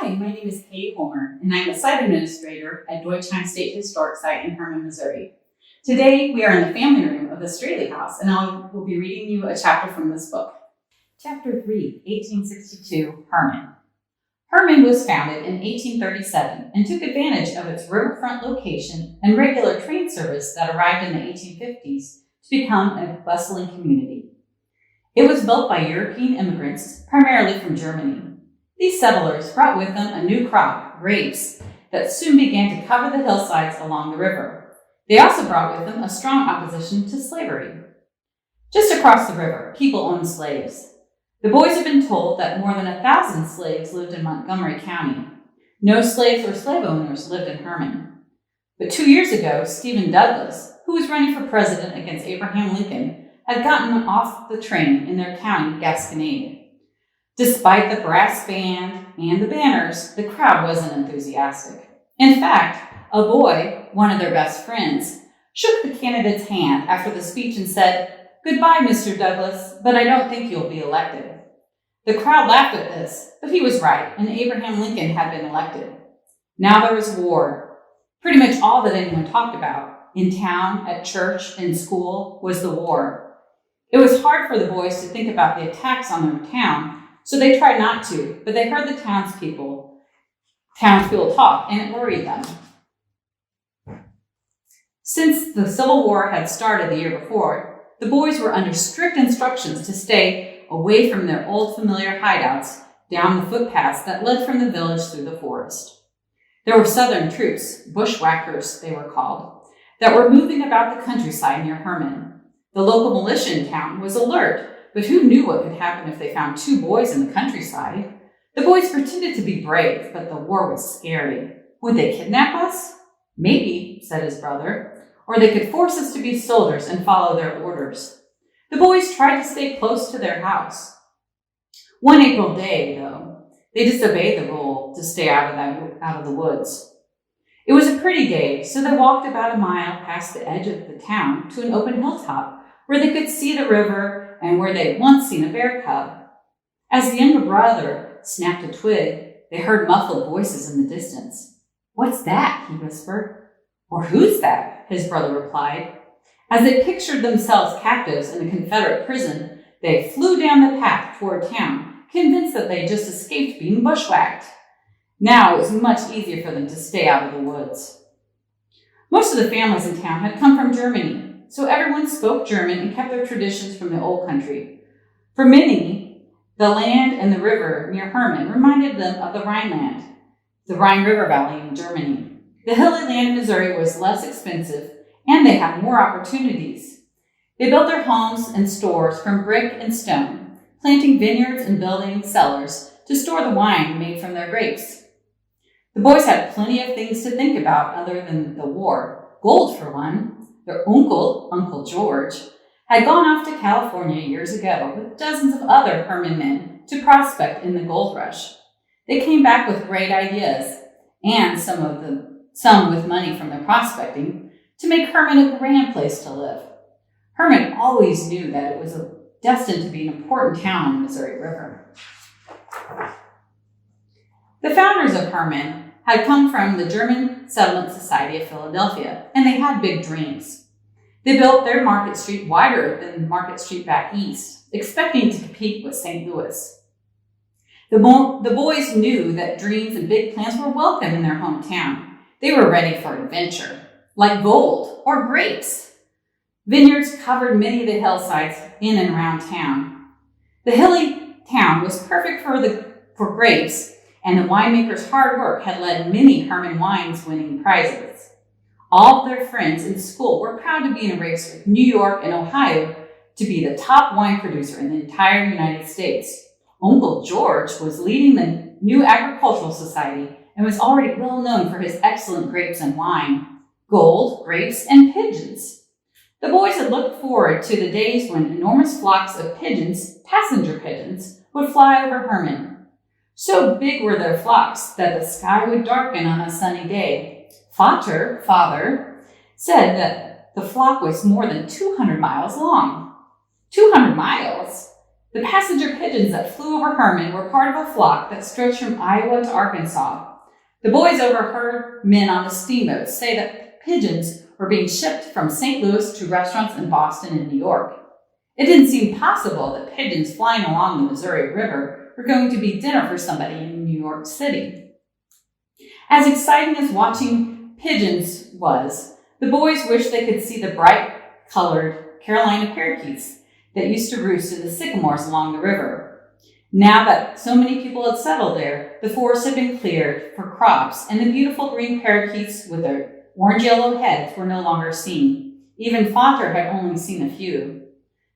Hi, my name is Katie Homer, and I'm a site administrator at Deutschheim State Historic Site in Herman, Missouri. Today, we are in the family room of the Straley House, and I will be reading you a chapter from this book. Chapter 3, 1862, Herman. Herman was founded in 1837 and took advantage of its riverfront location and regular train service that arrived in the 1850s to become a bustling community. It was built by European immigrants, primarily from Germany. These settlers brought with them a new crop, grapes, that soon began to cover the hillsides along the river. They also brought with them a strong opposition to slavery. Just across the river, people owned slaves. The boys had been told that more than 1,000 slaves lived in Montgomery County. No slaves or slave owners lived in Herman. But 2 years ago, Stephen Douglas, who was running for president against Abraham Lincoln, had gotten off the train in their county, Gasconade. Despite the brass band and the banners, the crowd wasn't enthusiastic. In fact, a boy, one of their best friends, shook the candidate's hand after the speech and said, "Goodbye, Mr. Douglas, but I don't think you'll be elected." The crowd laughed at this, but he was right, and Abraham Lincoln had been elected. Now there was war. Pretty much all that anyone talked about, in town, at church, in school, was the war. It was hard for the boys to think about the attacks on their town, so they tried not to, but they heard the townspeople talk, and it worried them. Since the Civil War had started the year before, the boys were under strict instructions to stay away from their old familiar hideouts down the footpaths that led from the village through the forest. There were Southern troops, bushwhackers they were called, that were moving about the countryside near Herman. The local militia in town was alert, but who knew what could happen if they found two boys in the countryside? The boys pretended to be brave, but the war was scary. Would they kidnap us? Maybe, said his brother, or they could force us to be soldiers and follow their orders. The boys tried to stay close to their house. One April day, though, they disobeyed the rule to stay out of the woods. It was a pretty day, so they walked about a mile past the edge of the town to an open hilltop where they could see the river and where they'd once seen a bear cub. As the younger brother snapped a twig, they heard muffled voices in the distance. "What's that?" he whispered. "Or who's that?" his brother replied. As they pictured themselves captives in a Confederate prison, they flew down the path toward town, convinced that they just escaped being bushwhacked. Now it was much easier for them to stay out of the woods. Most of the families in town had come from Germany, so everyone spoke German and kept their traditions from the old country. For many, the land and the river near Herman reminded them of the Rhineland, the Rhine River Valley in Germany. The hilly land in Missouri was less expensive, and they had more opportunities. They built their homes and stores from brick and stone, planting vineyards and building cellars to store the wine made from their grapes. The boys had plenty of things to think about other than the war. Gold, for one. Their uncle, Uncle George, had gone off to California years ago with dozens of other Herman men to prospect in the gold rush. They came back with great ideas, and some with money from their prospecting, to make Herman a grand place to live. Herman always knew that it was destined to be an important town on the Missouri River. The founders of Herman had come from the German Settlement Society of Philadelphia, and they had big dreams. They built their Market Street wider than Market Street back east, expecting to compete with St. Louis. The boys knew that dreams and big plans were welcome in their hometown. They were ready for adventure, like gold or grapes. Vineyards covered many of the hillsides in and around town. The hilly town was perfect for grapes, and the winemaker's hard work had led many Herman wines winning prizes. All of their friends in school were proud to be in a race with New York and Ohio to be the top wine producer in the entire United States. Uncle George was leading the new agricultural society and was already well known for his excellent grapes and wine, gold, grapes, and pigeons. The boys had looked forward to the days when enormous flocks of pigeons, passenger pigeons, would fly over Herman. So big were their flocks that the sky would darken on a sunny day. Father, said that the flock was more than 200 miles long. 200 miles? The passenger pigeons that flew over Herman were part of a flock that stretched from Iowa to Arkansas. The boys overheard men on the steamboats say that pigeons were being shipped from St. Louis to restaurants in Boston and New York. It didn't seem possible that pigeons flying along the Missouri River were going to be dinner for somebody in New York City. As exciting as watching pigeons was, the boys wished they could see the bright-colored Carolina parakeets that used to roost in the sycamores along the river. Now that so many people had settled there, the forest had been cleared for crops, and the beautiful green parakeets with their orange-yellow heads were no longer seen. Even Father had only seen a few.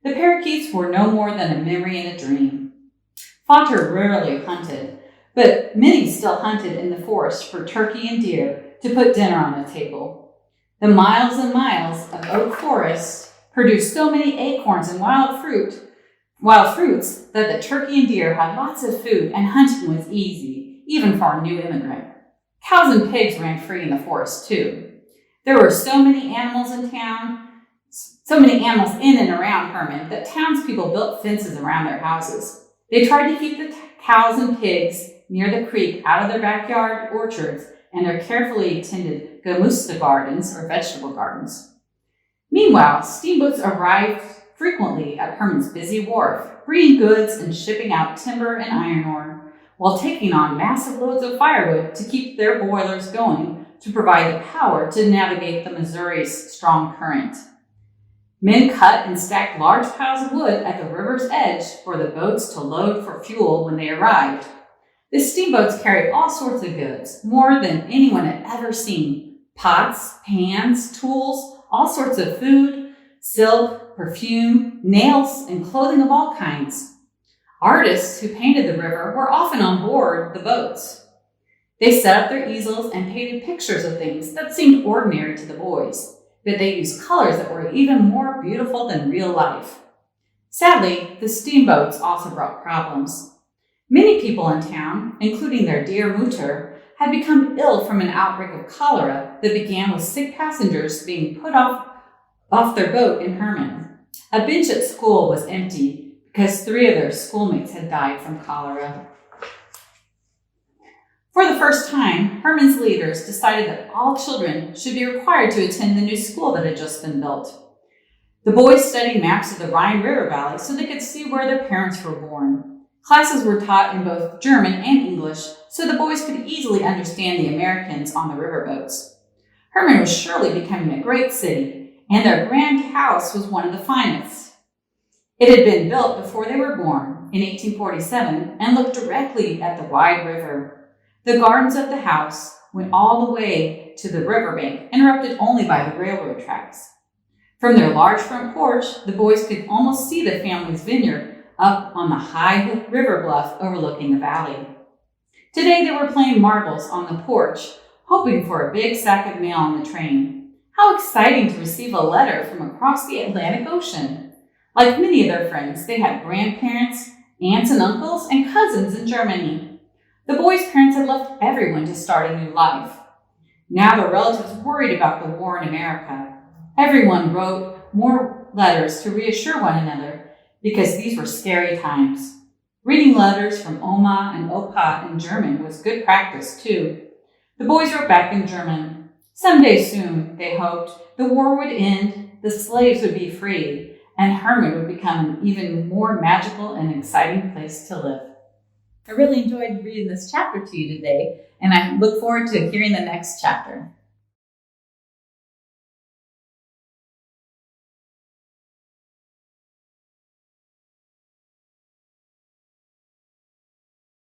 The parakeets were no more than a memory and a dream. Father rarely hunted, but many still hunted in the forest for turkey and deer to put dinner on the table. The miles and miles of oak forest produced so many acorns and wild fruits that the turkey and deer had lots of food and hunting was easy, even for a new immigrant. Cows and pigs ran free in the forest too. There were so many animals in and around Herman that townspeople built fences around their houses. They tried to keep the cows and pigs near the creek out of their backyard orchards and their carefully tended gamusta gardens or vegetable gardens. Meanwhile, steamboats arrived frequently at Herman's busy wharf, bringing goods and shipping out timber and iron ore, while taking on massive loads of firewood to keep their boilers going to provide the power to navigate the Missouri's strong current. Men cut and stacked large piles of wood at the river's edge for the boats to load for fuel when they arrived. The steamboats carried all sorts of goods, more than anyone had ever seen: pots, pans, tools, all sorts of food, silk, perfume, nails, and clothing of all kinds. Artists who painted the river were often on board the boats. They set up their easels and painted pictures of things that seemed ordinary to the boys, but they used colors that were even more beautiful than real life. Sadly, the steamboats also brought problems. Many people in town, including their dear Mutter, had become ill from an outbreak of cholera that began with sick passengers being put off their boat in Herman. A bench at school was empty because 3 of their schoolmates had died from cholera. For the first time, Herman's leaders decided that all children should be required to attend the new school that had just been built. The boys studied maps of the Rhine River Valley so they could see where their parents were born. Classes were taught in both German and English, so the boys could easily understand the Americans on the riverboats. Herman was surely becoming a great city, and their grand house was one of the finest. It had been built before they were born, in 1847, and looked directly at the wide river. The gardens of the house went all the way to the riverbank, interrupted only by the railroad tracks. From their large front porch, the boys could almost see the family's vineyard up on the high river bluff overlooking the valley. Today they were playing marbles on the porch, hoping for a big sack of mail on the train. How exciting to receive a letter from across the Atlantic Ocean! Like many of their friends, they had grandparents, aunts and uncles, and cousins in Germany. The boys' parents had left everyone to start a new life. Now their relatives worried about the war in America. Everyone wrote more letters to reassure one another, because these were scary times. Reading letters from Oma and Opa in German was good practice, too. The boys wrote back in German. Someday soon, they hoped, the war would end, the slaves would be freed, and Herman would become an even more magical and exciting place to live. I really enjoyed reading this chapter to you today, and I look forward to hearing the next chapter.